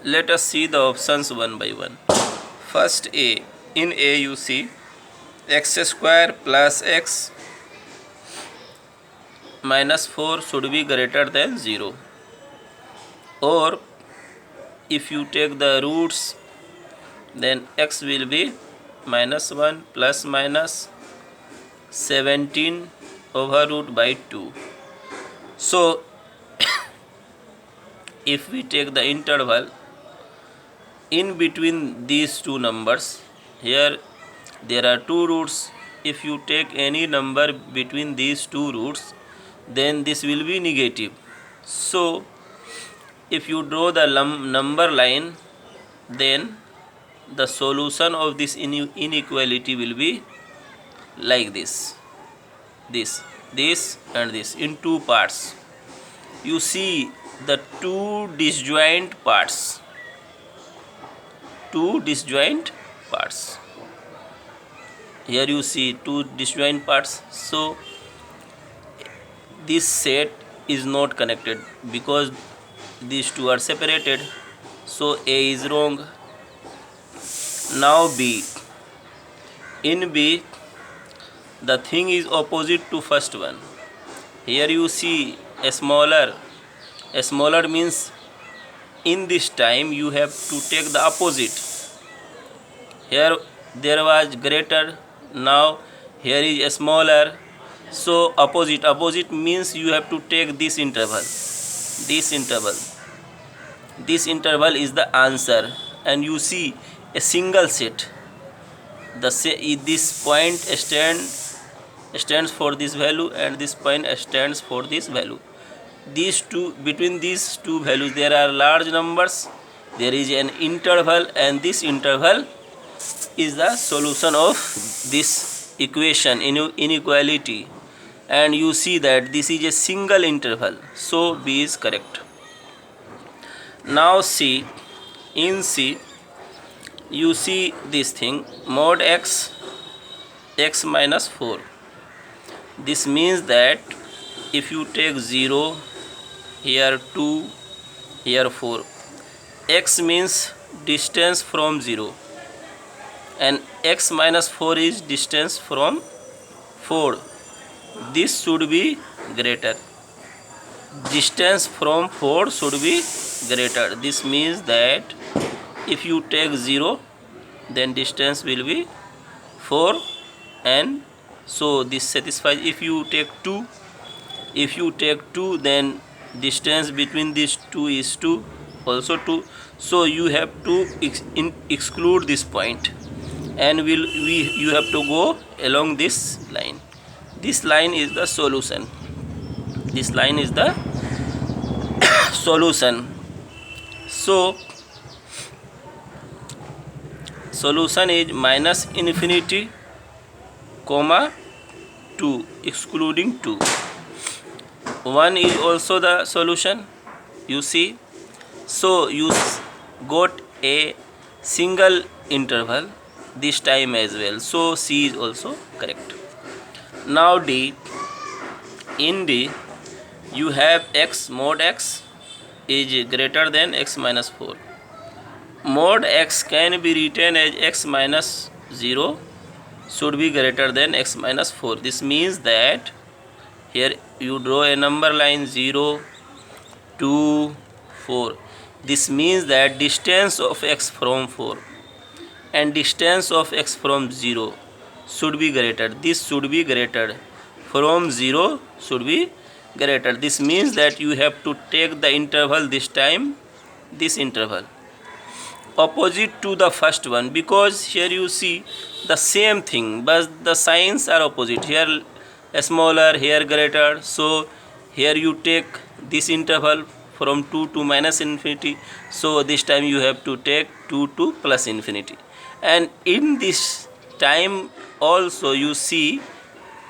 Let us see the options one by one. First A. In A you see x square plus x minus 4 should be greater than 0. Or if you take the roots, then x will be minus 1 plus minus 17 over root by 2. So if we take the interval in between these two numbers, here there are two roots. If you take any number between these two roots, then this will be negative. So if you draw the number line, then the solution of this inequality will be like this and this in two parts. You see the two disjoint parts. Here you see two disjoint parts. So this set is not connected because these two are separated. So A is wrong. Now B. In B, the thing is opposite to first one. Here you see a smaller. A smaller means in this time you have to take the opposite. Here there was greater, now here is a smaller. So opposite means you have to take this interval. This interval is the answer, and you see a single set. This point stands for this value, and this point stands for this value. Between these two values there are large numbers. There is an interval, and this interval is the solution of this equation inequality. And you see that this is a single interval, so B is correct. Now C. In C you see this thing, mod x minus 4. This means that if you take 0, here 2, here 4, x means distance from 0, and x minus 4 is distance from 4. This should be greater. Distance from 4 should be greater. This means that if you take 0, then distance will be 4, and so this satisfies. If you take 2, then distance between these two is 2, also 2. So you have to exclude this point, and you have to go along this line. This line is the solution. So solution is minus infinity, 2, excluding 2. 1 is also the solution, you see. So you got a single interval this time as well. So C is also correct. Now D. In D you have x, mod x is greater than x minus 4. Mod x can be written as x minus 0 should be greater than x minus 4. This means that here you draw a number line 0, 2, 4. This means that distance of x from 4 and distance of x from 0 should be greater. This should be greater. From 0 should be greater. This means that you have to take the interval this time, this interval, opposite to the first one, because here you see the same thing but the signs are opposite. Here smaller, here greater. So here you take this interval from 2 to minus infinity, so this time you have to take 2 to plus infinity. And in this time also you see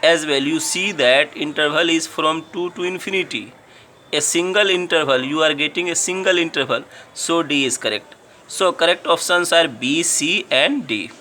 as well, you see that interval is from 2 to infinity. A single interval, you are getting a single interval, so D is correct. So correct options are B, C and D.